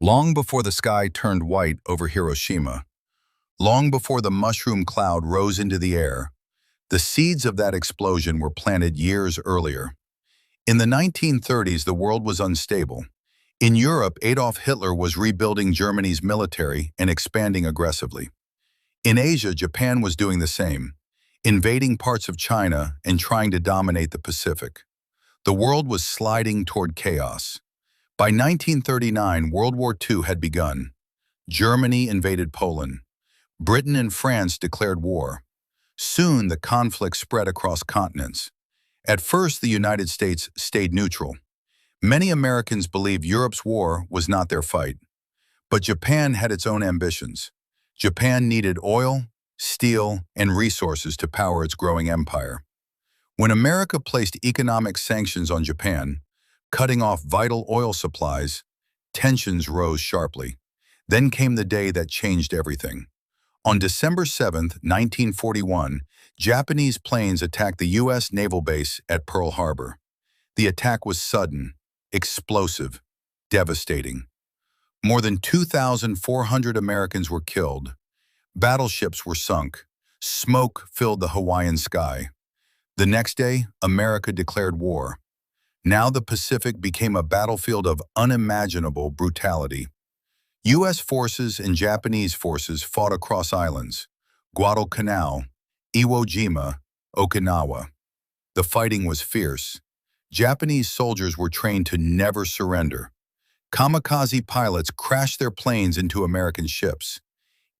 Long before the sky turned white over Hiroshima, long before the mushroom cloud rose into the air, the seeds of that explosion were planted years earlier. In the 1930s, the world was unstable. In Europe, Adolf Hitler was rebuilding Germany's military and expanding aggressively. In Asia, Japan was doing the same, invading parts of China and trying to dominate the Pacific. The world was sliding toward chaos. By 1939, World War II had begun. Germany invaded Poland. Britain and France declared war. Soon, the conflict spread across continents. At first, the United States stayed neutral. Many Americans believed Europe's war was not their fight. But Japan had its own ambitions. Japan needed oil, steel, and resources to power its growing empire. When America placed economic sanctions on Japan, cutting off vital oil supplies, tensions rose sharply. Then came the day that changed everything. On December 7, 1941, Japanese planes attacked the U.S. naval base at Pearl Harbor. The attack was sudden, explosive, devastating. More than 2,400 Americans were killed. Battleships were sunk. Smoke filled the Hawaiian sky. The next day, America declared war. Now the Pacific became a battlefield of unimaginable brutality. U.S. forces and Japanese forces fought across islands: Guadalcanal, Iwo Jima, Okinawa. The fighting was fierce. Japanese soldiers were trained to never surrender. Kamikaze pilots crashed their planes into American ships.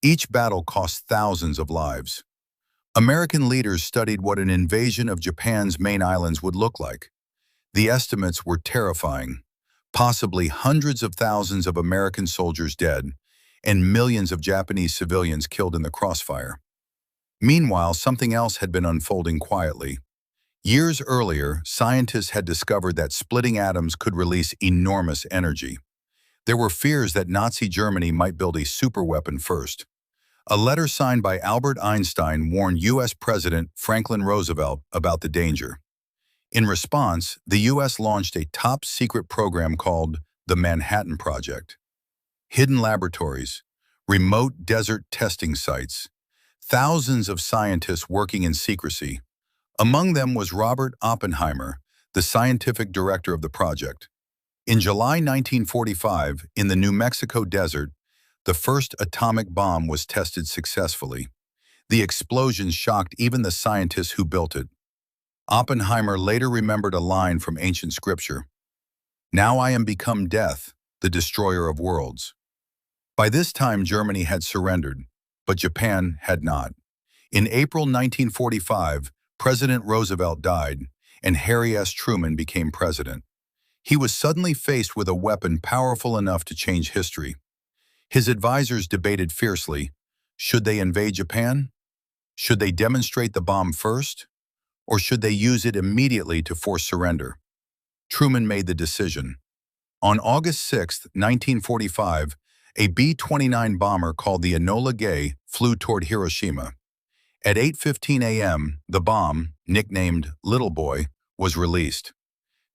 Each battle cost thousands of lives. American leaders studied what an invasion of Japan's main islands would look like. The estimates were terrifying. Possibly hundreds of thousands of American soldiers dead, and millions of Japanese civilians killed in the crossfire. Meanwhile, something else had been unfolding quietly. Years earlier, scientists had discovered that splitting atoms could release enormous energy. There were fears that Nazi Germany might build a superweapon first. A letter signed by Albert Einstein warned U.S. President Franklin Roosevelt about the danger. In response, the U.S. launched a top-secret program called the Manhattan Project. Hidden laboratories, remote desert testing sites, thousands of scientists working in secrecy. Among them was Robert Oppenheimer, the scientific director of the project. In July 1945, in the New Mexico desert, the first atomic bomb was tested successfully. The explosion shocked even the scientists who built it. Oppenheimer later remembered a line from ancient scripture: "Now I am become death, the destroyer of worlds." By this time, Germany had surrendered, but Japan had not. In April 1945, President Roosevelt died, and Harry S. Truman became president. He was suddenly faced with a weapon powerful enough to change history. His advisors debated fiercely: should they invade Japan? Should they demonstrate the bomb first? Or should they use it immediately to force surrender? Truman made the decision. On August 6, 1945, a B-29 bomber called the Enola Gay flew toward Hiroshima. At 8:15 a.m., the bomb, nicknamed Little Boy, was released.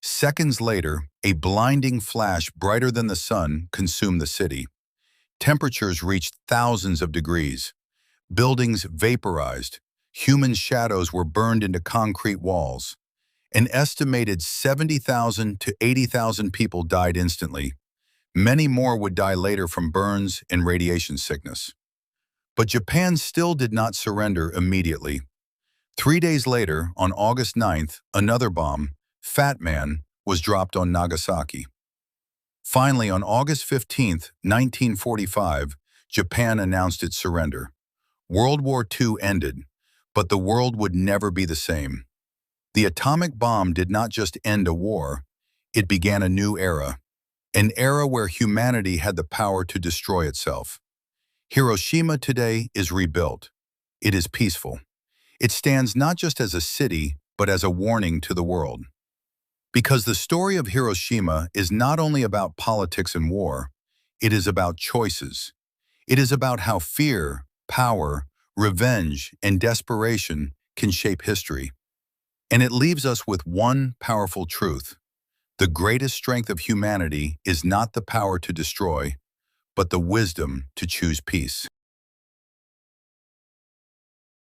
Seconds later, a blinding flash brighter than the sun consumed the city. Temperatures reached thousands of degrees. Buildings vaporized. Human shadows were burned into concrete walls. An estimated 70,000 to 80,000 people died instantly. Many more would die later from burns and radiation sickness. But Japan still did not surrender immediately. 3 days later, on August 9th, another bomb, Fat Man, was dropped on Nagasaki. Finally, on August 15, 1945, Japan announced its surrender. World War II ended, but the world would never be the same. The atomic bomb did not just end a war, it began a new era, an era where humanity had the power to destroy itself. Hiroshima today is rebuilt. It is peaceful. It stands not just as a city, but as a warning to the world. Because the story of Hiroshima is not only about politics and war, it is about choices. It is about how fear, power, revenge, and desperation can shape history. And it leaves us with one powerful truth: the greatest strength of humanity is not the power to destroy, but the wisdom to choose peace.